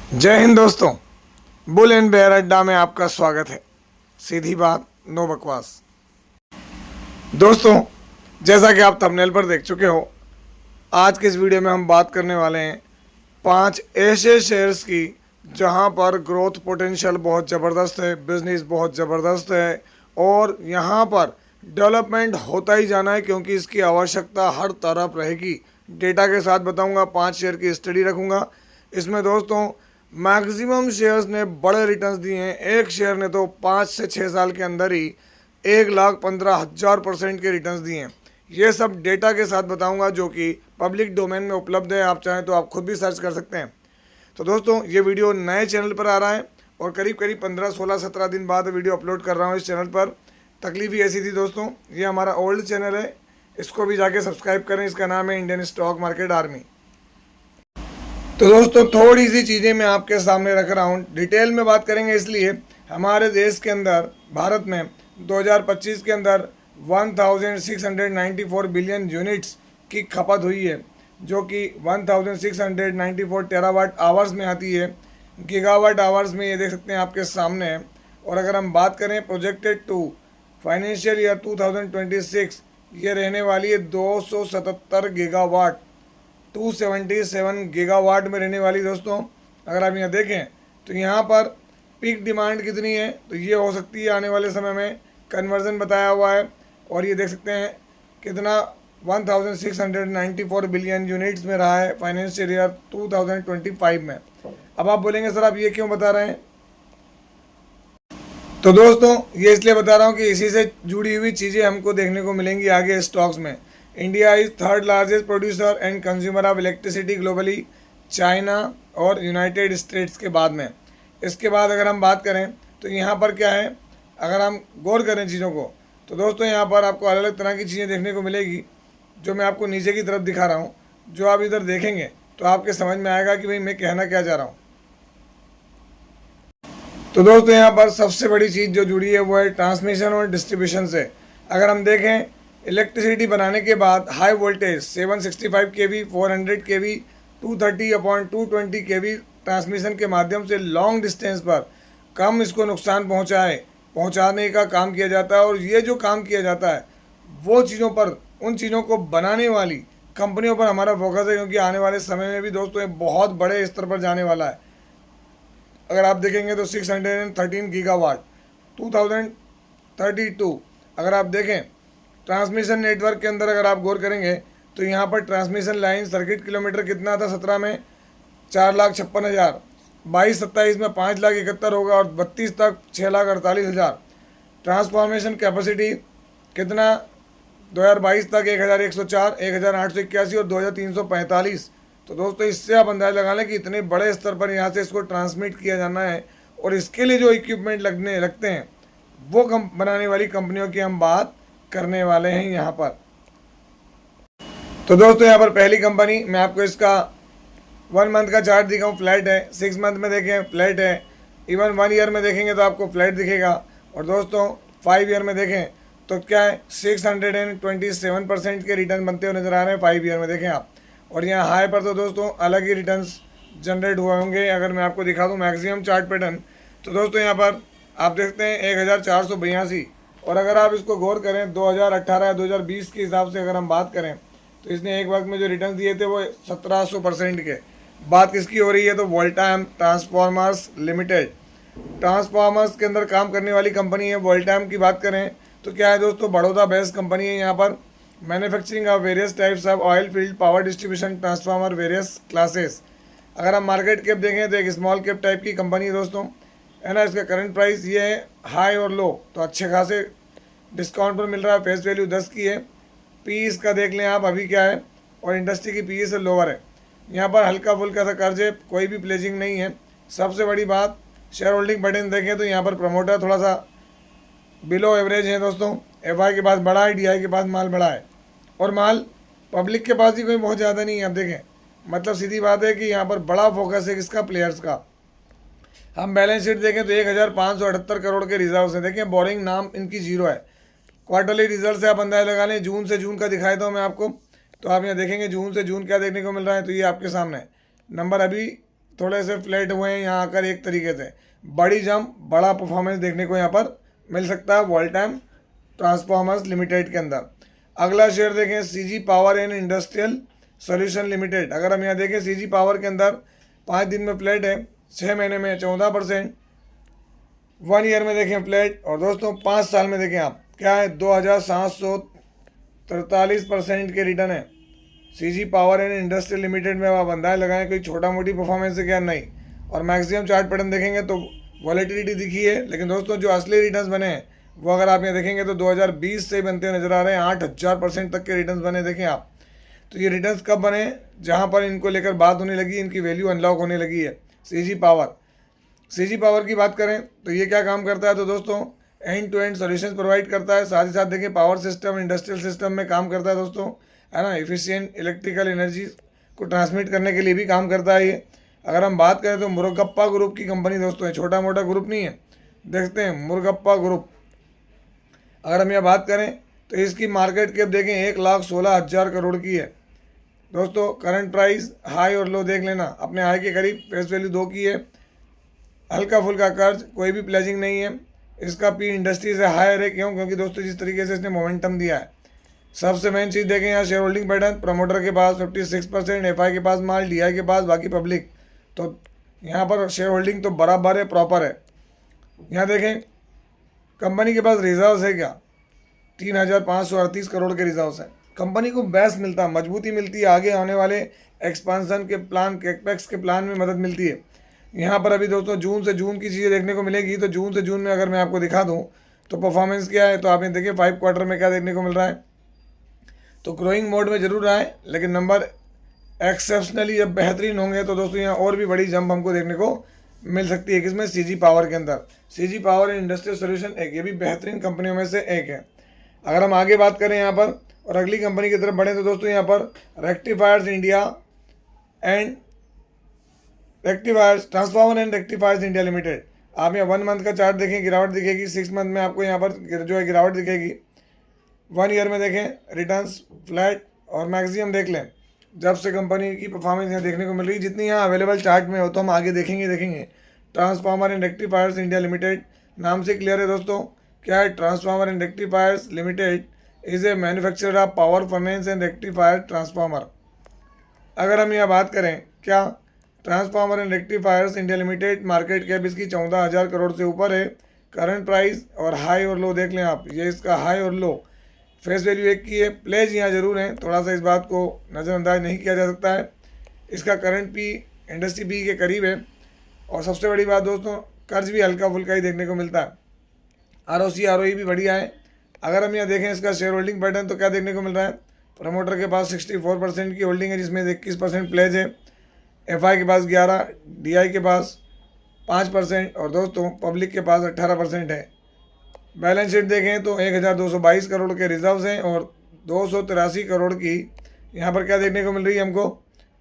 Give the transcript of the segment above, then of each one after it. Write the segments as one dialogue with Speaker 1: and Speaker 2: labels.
Speaker 1: जय हिंद दोस्तों। Bull and bear अड्डा में आपका स्वागत है। सीधी बात, नो बकवास। दोस्तों, जैसा कि आप थंबनेल पर देख चुके हो, आज के इस वीडियो में हम बात करने वाले हैं 5 ऐसे शेयर्स की जहां पर ग्रोथ पोटेंशियल बहुत ज़बरदस्त है, बिजनेस बहुत ज़बरदस्त है और यहां पर डेवलपमेंट होता ही जाना है, क्योंकि इसकी आवश्यकता हर तरफ रहेगी। डेटा के साथ बताऊंगा, 5 शेयर की स्टडी रखूंगा। इसमें दोस्तों मैक्सिमम शेयर्स ने बड़े रिटर्न्स दिए हैं। एक शेयर ने तो 5 से 6 साल के अंदर ही 1,15,000% के रिटर्न्स दिए हैं। ये सब डेटा के साथ बताऊंगा, जो कि पब्लिक डोमेन में उपलब्ध है। आप चाहें तो आप खुद भी सर्च कर सकते हैं। तो दोस्तों, ये वीडियो नए चैनल पर आ रहा है और करीब करीब 15, 16, 17 दिन बाद वीडियो अपलोड कर रहा हूँ इस चैनल पर। तकलीफ ही ऐसी थी दोस्तों, ये हमारा ओल्ड चैनल है, इसको भी जाके सब्सक्राइब करें। इसका नाम है इंडियन स्टॉक मार्केट आर्मी। तो दोस्तों, थोड़ी सी चीज़ें मैं आपके सामने रख रहा हूँ, डिटेल में बात करेंगे। इसलिए हमारे देश के अंदर, भारत में 2025 के अंदर 1694 बिलियन यूनिट्स की खपत हुई है, जो कि 1694 टेरावाट आवर्स में आती है। गीगावाट आवर्स में ये देख सकते हैं आपके सामने है। और अगर हम बात करें प्रोजेक्टेड टू फाइनेंशियल ईयर 2026, ये रहने वाली है 277 गीगावाट, 277 गीगावाट में रहने वाली। दोस्तों, अगर आप यहाँ देखें तो यहाँ पर पीक डिमांड कितनी है, तो ये हो सकती है आने वाले समय में, कन्वर्जन बताया हुआ है। और ये देख सकते हैं कितना 1694 बिलियन यूनिट्स में रहा है फाइनेंशियल ईयर 2025 में। अब आप बोलेंगे सर आप ये क्यों बता रहे हैं? तो दोस्तों, ये इसलिए बता रहा हूँ कि इसी से जुड़ी हुई चीज़ें हमको देखने को मिलेंगी आगे स्टॉक्स में। India is third largest producer and consumer of electricity globally, China और यूनाइटेड स्टेट्स के बाद में। इसके बाद अगर हम बात करें तो यहाँ पर क्या है, अगर हम गौर करें चीज़ों को, तो दोस्तों यहाँ पर आपको अलग अलग तरह की चीज़ें देखने को मिलेगी, जो मैं आपको नीचे की तरफ दिखा रहा हूँ। जो आप इधर देखेंगे तो आपके समझ में आएगा कि भाई मैं कहना क्या चाह रहा हूँ। तो दोस्तों, यहाँ पर सबसे बड़ी चीज़ जो जुड़ी है वो है ट्रांसमिशन और डिस्ट्रीब्यूशन से। अगर हम देखें, इलेक्ट्रिसिटी बनाने के बाद high voltage 765 kV, 400 kV, 230/220 kV transmission के माध्यम से लॉन्ग डिस्टेंस पर कम इसको नुकसान पहुँचाने का काम किया जाता है। और ये जो काम किया जाता है वो चीज़ों पर, उन चीज़ों को बनाने वाली कंपनियों पर हमारा फोकस है, क्योंकि आने वाले समय में भी दोस्तों ये बहुत बड़े स्तर पर जाने वाला है। अगर आप देखेंगे तो 613 गीगावाट 2032। अगर आप देखें ट्रांसमिशन नेटवर्क के अंदर, अगर आप गौर करेंगे तो यहाँ पर ट्रांसमिशन लाइन सर्किट किलोमीटर कितना था 17 में 4,56,000, 22-27 में 5,71,000 होगा और 32 तक 6,48,000। ट्रांसफॉर्मेशन कैपेसिटी कितना 2022 तक 1,104, 1,881 और 2,345। तो दोस्तों, इससे आप अंदाज़ा लगा लें कि इतने बड़े स्तर पर यहाँ से इसको ट्रांसमिट किया जाना है। और इसके लिए जो इक्विपमेंट लगते हैं वो बनाने वाली कंपनियों की हम बात करने वाले हैं यहाँ पर। तो दोस्तों, यहाँ पर पहली कंपनी, मैं आपको इसका 1 मंथ का चार्ट दिखाऊँ, फ्लैट है। 6 मंथ में देखें फ्लैट है। इवन 1 ईयर में देखेंगे तो आपको फ्लैट दिखेगा। और दोस्तों 5 ईयर में देखें तो क्या है, 627% के रिटर्न बनते हुए नजर आ रहे हैं 5 ईयर में, देखें आप। और यहाँ हाई पर तो दोस्तों अलग ही रिटर्न्स जनरेट हुए होंगे। अगर मैं आपको दिखा दूँ मैक्सिमम चार्ट पैटर्न, तो दोस्तों यहाँ पर आप देखते हैं 1,482। और अगर आप इसको गौर करें 2018 या 2020 के हिसाब से अगर हम बात करें, तो इसने एक वक्त में जो रिटर्न दिए थे वो 1,700% के। बात किसकी हो रही है, तो वोल्टाम ट्रांसफॉर्मर्स लिमिटेड, ट्रांसफॉर्मर्स के अंदर काम करने वाली कंपनी है। वोल्टाम की बात करें तो क्या है दोस्तों, बड़ौदा बेस्ड कंपनी है। यहाँ पर manufacturing of various types of oil field power distribution transformer various classes. अगर हम मार्केट कैप देखें तो एक स्मॉल कैप टाइप की कंपनी है दोस्तों, है ना। इसका करंट प्राइस ये है हाई और लो, तो अच्छे खासे डिस्काउंट पर मिल रहा है। फेस वैल्यू 10 की है। पी इसका देख लें आप अभी क्या है, और इंडस्ट्री की पी से लोअर है। यहाँ पर हल्का फुल्का सा कर्ज है, कोई भी प्लेजिंग नहीं है। सबसे बड़ी बात, शेयर होल्डिंग पैटर्न देखें तो यहाँ पर प्रमोटर थोड़ा सा बिलो एवरेज है दोस्तों। एफआई के पास बड़ा है, डीआई के पास माल बड़ा है, और माल पब्लिक के पास ही कोई बहुत ज़्यादा नहीं है। आप देखें, मतलब सीधी बात है कि यहाँ पर बड़ा फोकस है किसका, प्लेयर्स का। हम बैलेंस शीट देखें तो 1,578 करोड़ के रिजर्व हैं। देखें बोरिंग नाम इनकी जीरो है। क्वार्टरली रिजल्ट से आप अंदाजा लगा लें, जून से जून का दिखाया था मैं आपको, तो आप यहाँ देखेंगे जून से जून क्या देखने को मिल रहा है, तो ये आपके सामने है। नंबर अभी थोड़े से फ्लैट हुए हैं यहाँ आकर एक तरीके से। बड़ी जंप, बड़ा परफॉर्मेंस देखने को यहाँ पर मिल सकता है वोल्टाम ट्रांसफॉर्मर्स लिमिटेड के अंदर। अगला शेयर देखें CG power and industrial solution limited. अगर हम यहाँ देखें सीजी पावर के अंदर 5 दिन में फ्लैट है, 6 महीने में 14%, 1 ईयर में देखें फ्लैट, और दोस्तों 5 साल में देखें आप क्या है 2743% के रिटर्न है। CG power and industrial limited में आप अंदाज लगाएं कोई छोटा मोटी परफॉर्मेंस है क्या, नहीं। और मैक्सिमम चार्ट पैटर्न देखेंगे तो वॉलेटिलिटी दिखी है, लेकिन दोस्तों जो असली रिटर्न्स बने हैं वो अगर आप यहाँ देखेंगे तो 2020 से बनते हुए नजर आ रहे हैं। 8000% तक के रिटर्न्स बने देखें आप। तो ये रिटर्न्स कब बने, जहाँ पर इनको लेकर बात होने लगी, इनकी वैल्यू अनलॉक होने लगी है। सीजी पावर की बात करें तो ये क्या काम करता है, तो दोस्तों end to end solutions provide करता है। साथ ही साथ देखिए पावर सिस्टम, इंडस्ट्रियल सिस्टम में काम करता है दोस्तों, है ना। एफिशिएंट इलेक्ट्रिकल एनर्जी को ट्रांसमिट करने के लिए भी काम करता है ये। अगर हम बात करें तो मुरुगप्पा ग्रुप की कंपनी दोस्तों है, छोटा मोटा ग्रुप नहीं है। देखते हैं मुरुगप्पा ग्रुप, अगर हम यहाँ बात करें तो इसकी मार्केट कैप देखें 1,16,000 करोड़ की है दोस्तों। करंट प्राइस हाई और लो देख लेना, अपने हाई के करीब, फेस वैल्यू 2 की है। हल्का फुल्का कर्ज, कोई भी प्लेजिंग नहीं है। इसका पी इंडस्ट्री से हायर है, क्यों? क्योंकि दोस्तों जिस तरीके से इसने मोमेंटम दिया है। सबसे मेन चीज़ देखें यहाँ शेयर होल्डिंग पैटर्न, प्रमोटर के पास 56%, एफआई के पास माल, डीआई के पास, बाकी पब्लिक। तो यहाँ पर शेयर होल्डिंग तो बराबर है, प्रॉपर है। यहाँ देखें कंपनी के पास रिजर्व्स है क्या, 3,538 करोड़ के रिजर्व्स हैं। कंपनी को बेस मिलता है, मजबूती मिलती है, आगे आने वाले एक्सपांसन के प्लान, कैपेक्स के प्लान में मदद मिलती है। यहाँ पर अभी दोस्तों जून से जून की चीज़ें देखने को मिलेगी। तो जून से जून में अगर मैं आपको दिखा दूँ तो परफॉर्मेंस क्या है, तो आप ये देखिए 5 क्वार्टर में क्या देखने को मिल रहा है। तो ग्रोइंग मोड में जरूर आए, लेकिन नंबर एक्सेप्शनली जब बेहतरीन होंगे तो दोस्तों यहाँ और भी बड़ी जंप हमको देखने को मिल सकती है। किसमें, सीजी पावर के अंदर। CG power and industrial solution एक, ये भी बेहतरीन कंपनियों में से एक है। अगर हम आगे बात करें यहाँ पर और अगली कंपनी की तरफ बढ़े तो दोस्तों यहाँ पर rectifiers India and rectifiers transformer and rectifiers India limited. आप यहाँ 1 मंथ का चार्ट देखें, गिरावट दिखेगी। 6 मंथ में आपको यहाँ पर जो है गिरावट दिखेगी। 1 ईयर में देखें रिटर्न्स फ्लैट, और मैक्सिमम देख लें जब से कंपनी की परफॉर्मेंस यहाँ देखने को मिल रही है। जितनी यहाँ अवेलेबल चार्ट में हो तो हम आगे देखेंगे। Transformer and rectifiers India limited नाम से क्लियर है दोस्तों क्या है। Transformer and rectifiers limited is a manufacturer of power furnace and rectifier transformer. अगर हम यहाँ बात करें क्या, transformer and rectifiers India limited market cap इसकी 14,000 करोड़ से ऊपर है। करंट प्राइस और हाई और लो देख लें आप, ये इसका हाई और लो। फेस वैल्यू 1 की है। प्लेज यहाँ जरूर है, थोड़ा सा इस बात को नज़रअंदाज नहीं किया जा सकता है। इसका करंट पी इंडस्ट्री पी के करीब है। और सबसे बड़ी बात दोस्तों, कर्ज भी हल्का फुल्का ही देखने को मिलता है। आरओसी आरओई भी बढ़िया है। अगर हम यहाँ देखें इसका शेयर होल्डिंग पैटर्न तो क्या देखने को मिल रहा है, प्रमोटर के पास 64% की होल्डिंग है, जिसमें 21% प्लेज है। एफआई के पास 11, डीआई के पास 5%, और दोस्तों पब्लिक के पास 18% है। बैलेंस शीट देखें तो 1,222 करोड़ के रिजर्व्स हैं और 283 करोड़ की यहाँ पर क्या देखने को मिल रही है हमको,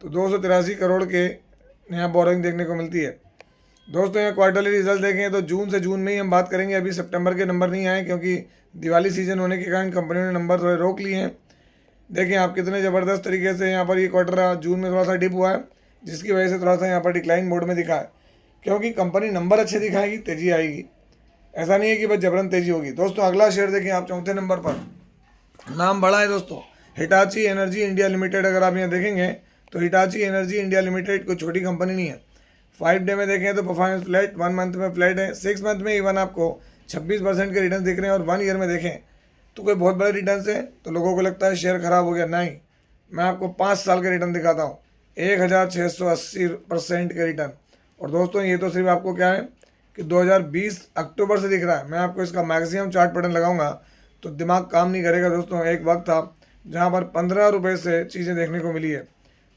Speaker 1: तो 283 करोड़ के यहाँ बोरोइंग देखने को मिलती है। दोस्तों यहाँ क्वार्टरली रिजल्ट देखें तो जून से जून में ही हम बात करेंगे। अभी सितंबर के नंबर नहीं आए, क्योंकि दिवाली सीजन होने के कारण कंपनियों ने नंबर थोड़े रोक लिए हैं। देखें आप कितने ज़बरदस्त तरीके से यहाँ पर ये क्वार्टर जून में थोड़ा सा डिप हुआ है, जिसकी वजह से थोड़ा सा यहाँ पर डिक्लाइन मोड में दिखा है। क्योंकि कंपनी नंबर अच्छे दिखाएगी, तेज़ी आएगी। ऐसा नहीं है कि बस जबरन तेज़ी होगी। दोस्तों अगला शेयर देखें आप, चौथे नंबर पर, नाम बड़ा है दोस्तों, हिटाची एनर्जी इंडिया लिमिटेड। अगर आप यहाँ देखेंगे तो हिटाची एनर्जी इंडिया लिमिटेड कोई छोटी कंपनी नहीं है। 5 डे में देखें तो परफॉर्मेंस फ्लैट, 1 मंथ में फ्लैट है, 6 मंथ में इवन आपको 26% के रिटर्न दिख रहे हैं, और 1 ईयर में देखें तो कोई बहुत बड़े रिटर्न है। तो लोगों को लगता है शेयर खराब हो गया, नहीं, मैं आपको 5 साल के रिटर्न दिखाता हूँ, 1,680% के रिटर्न। और दोस्तों ये तो सिर्फ आपको क्या है कि 2020 अक्टूबर से दिख रहा है। मैं आपको इसका मैक्सिमम चार्ट पैटर्न लगाऊंगा तो दिमाग काम नहीं करेगा दोस्तों। एक वक्त था जहां पर 15 रुपये से चीज़ें देखने को मिली है,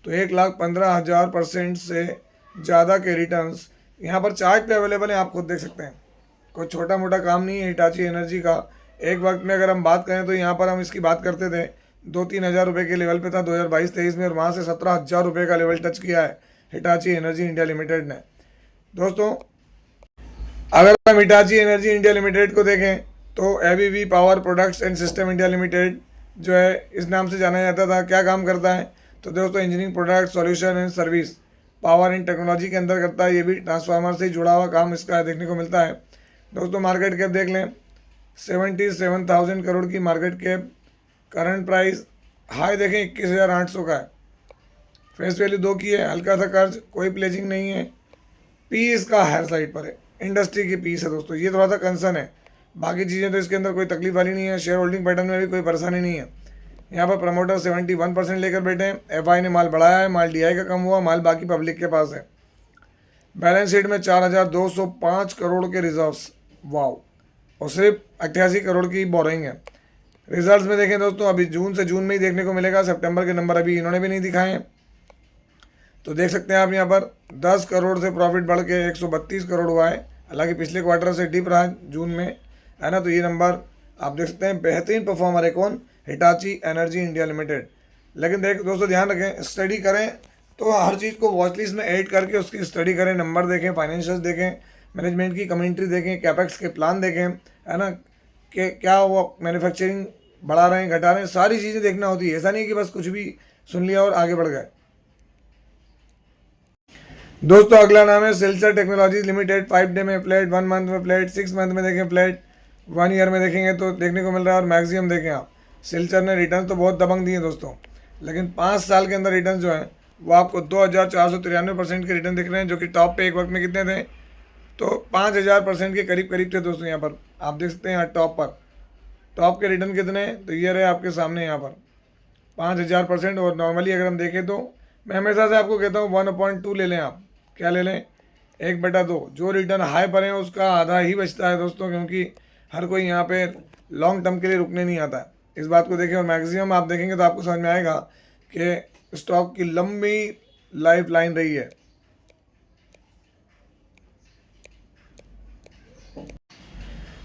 Speaker 1: तो 1,15,000% से ज़्यादा के रिटर्न्स यहाँ पर चार्ट पे अवेलेबल है, आप खुद देख सकते हैं। कोई छोटा मोटा काम नहीं है हिटाची एनर्जी का। एक वक्त में अगर हम बात करें तो यहाँ पर हम इसकी बात करते थे 2-3 हज़ार रुपये के लेवल पे था 2022-23 में, और वहाँ से 17,000 रुपये का लेवल टच किया है हिटाची एनर्जी इंडिया लिमिटेड ने। दोस्तों अगर हम हिटाची एनर्जी इंडिया लिमिटेड को देखें तो ABB power products and system India limited जो है इस नाम से जाना जाता था। क्या काम करता है, तो दोस्तों engineering product solution and service, power and technology के अंदर करता है, ये भी ट्रांसफार्मर से जुड़ा हुआ काम इसका देखने को मिलता है। दोस्तों मार्केट कैप देख लें, 77,000 करोड़ की market cap, current price high देखें 21,800 का है, फेस वैल्यू 2 की है, हल्का सा कर्ज, कोई प्लेजिंग नहीं है, पी इसका हायर साइड पर है, इंडस्ट्री की पीस है दोस्तों, ये थोड़ा सा कंसर्न है। बाकी चीज़ें तो इसके अंदर कोई तकलीफ वाली नहीं है, शेयर होल्डिंग पैटर्न में भी कोई परेशानी नहीं है। यहाँ पर प्रमोटर 71% लेकर बैठे हैं, एफआई ने माल बढ़ाया है, माल डीआई का कम हुआ, माल बाकी पब्लिक के पास है। बैलेंस शीट में 4,205 करोड़ के रिजर्व्स, वाओ, और सिर्फ 88 करोड़ की बोरिंग है। रिजल्ट्स में देखें दोस्तों, अभी जून से जून में ही देखने को मिलेगा, सितंबर के नंबर अभी इन्होंने भी नहीं दिखाए हैं। तो देख सकते हैं आप यहाँ पर 10 करोड़ से प्रॉफिट बढ़ के 132 करोड़ हुआ है, हालांकि पिछले क्वार्टर से डिप रहा जून में, है ना। तो ये नंबर आप देख सकते हैं, बेहतरीन परफॉर्मर है कौन, हिटाची एनर्जी इंडिया लिमिटेड। लेकिन देख दोस्तों ध्यान रखें, स्टडी करें तो हर चीज़ को वॉच लिस्ट में ऐड करके उसकी स्टडी करें, नंबर देखें, फाइनेंशियल्स देखें, मैनेजमेंट की कमेंट्री देखें, कैपेक्स के प्लान देखें, है ना, कि क्या वो मैन्युफैक्चरिंग बढ़ा रहे हैं घटा रहे हैं, सारी चीज़ें देखना होती है। ऐसा नहीं कि बस कुछ भी सुन लिया और आगे बढ़ गए। दोस्तों अगला नाम है सिल्चर टेक्नोलॉजीज लिमिटेड, 5 डे में फ्लैट, 1 मंथ में फ्लैट, 6 मंथ में देखें फ्लैट, 1 ईयर में देखेंगे तो देखने को मिल रहा है। और मैक्सिमम देखें आप, सिल्चर ने रिटर्न तो बहुत दबंग दिए दोस्तों, लेकिन 5 साल के अंदर रिटर्न जो है वो आपको 2,493% के रिटर्न दिख रहे हैं, जो कि टॉप पे एक वक्त में कितने थे, तो 5,000% के करीब करीब थे दोस्तों। यहाँ पर आप देख सकते हैं, यहाँ टॉप पर टॉप के रिटर्न कितने हैं, तो ये रहे आपके सामने यहाँ पर 5,000%। और नॉर्मली अगर हम देखें तो मैं हमेशा से आपको कहता हूँ 1/2 ले लें आप, क्या ले लें, 1/2। जो रिटर्न हाई पर है उसका आधा ही बचता है दोस्तों, क्योंकि हर कोई यहाँ पे लॉन्ग टर्म के लिए रुकने नहीं आता है, इस बात को देखें। और मैक्सिमम आप देखेंगे तो आपको समझ में आएगा कि स्टॉक की लंबी लाइफ लाइन रही है।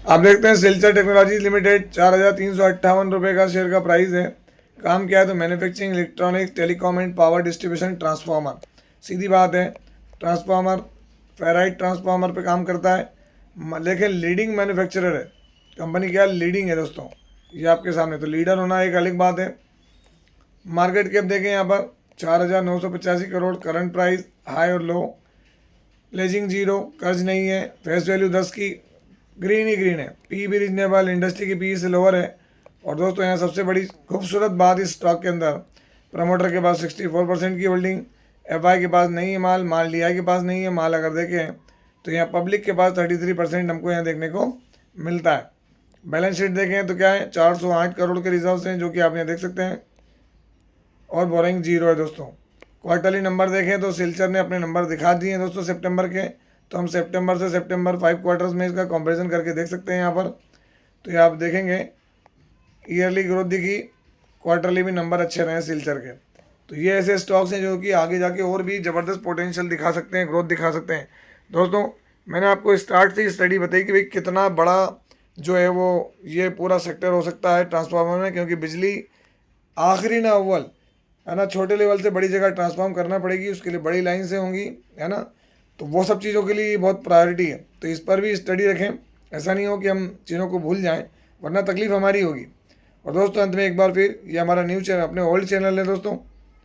Speaker 1: आप देखते हैं सिल्चर टेक्नोलॉजीज लिमिटेड, 4,358 रुपये का शेयर का प्राइस है। काम क्या है, तो manufacturing, electronics, telecom and power distribution, transformer, सीधी बात है, ट्रांसफार्मर, फेराइट ट्रांसफार्मर पे काम करता है। लेकिन लीडिंग मैन्युफैक्चरर है, कंपनी क्या लीडिंग है दोस्तों, ये आपके सामने। तो लीडर होना एक अलग बात है। मार्केट कैप देखें यहाँ पर 4,985 करोड़, करंट प्राइस हाई और लो, प्लेजिंग 0, कर्ज नहीं है, फेस वैल्यू 10 की, ग्रीन ही ग्रीन है, पी भी रीजनेबल, इंडस्ट्री की पी से लोअर है। और दोस्तों यहाँ सबसे बड़ी खूबसूरत बात इस स्टॉक के अंदर, प्रमोटर के पास 64% की होल्डिंग, एफआई के पास नहीं है माल, माल डीआई के पास नहीं है माल। अगर देखें तो यहाँ पब्लिक के पास 33% हमको यहाँ देखने को मिलता है। बैलेंस शीट देखें तो क्या है, 408 करोड़ के रिजर्व्स हैं, जो कि आप यहाँ देख सकते हैं, और बोरिंग 0 है दोस्तों। क्वार्टरली नंबर देखें तो सिल्चर ने अपने नंबर दिखा दिए हैं दोस्तों सितंबर के, तो हम सितंबर से सितंबर 5 क्वार्टर्स में इसका कंपैरिजन करके देख सकते हैं यहाँ पर। तो ये आप देखेंगे ईयरली ग्रोथ दिखी, क्वार्टरली भी नंबर अच्छे रहे सिल्चर के। तो ये ऐसे स्टॉक्स हैं जो कि आगे जाके और भी ज़बरदस्त पोटेंशियल दिखा सकते हैं, ग्रोथ दिखा सकते हैं। दोस्तों मैंने आपको स्टार्ट से स्टडी बताई कि भाई कितना बड़ा जो है वो ये पूरा सेक्टर हो सकता है ट्रांसफार्मर में, क्योंकि बिजली आखिरी ना अव्वल, है ना, छोटे लेवल से बड़ी जगह ट्रांसफॉर्म करना पड़ेगी, उसके लिए बड़ी लाइन से होंगी, है ना। तो वो सब चीज़ों के लिए बहुत प्रायोरिटी है, तो इस पर भी स्टडी रखें, ऐसा नहीं हो कि हम चीज़ों को भूल जाएं, वरना तकलीफ हमारी होगी। और दोस्तों अंत में एक बार फिर ये हमारा न्यू चैनल, अपने ओल्ड चैनल है दोस्तों,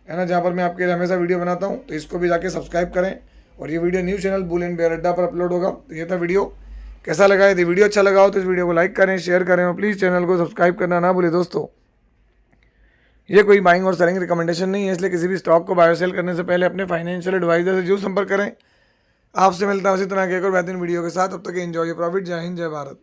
Speaker 1: है ना, जहाँ पर मैं आपके लिए हमेशा वीडियो बनाता हूँ, तो इसको भी जाके सब्सक्राइब करें। और ये video new channel bull and bear Adda पर अपलोड होगा। तो ये था वीडियो, कैसा लगा, यदि वीडियो अच्छा लगा हो तो इस वीडियो को लाइक करें, शेयर करें, और प्लीज़ चैनल को सब्सक्राइब करना ना भूलें दोस्तों। ये कोई बाइंग और सेलिंग रिकमेंडेशन नहीं है, इसलिए किसी भी स्टॉक को बाय और सेल करने से पहले अपने फाइनेंशियल एडवाइजर से जरूर संपर्क करें। आपसे मिलता हूं उसी तरह के एक और बेहतरीन वीडियो के साथ, तब तक एंजॉय योर प्रॉफिट। जय हिंद, जय भारत।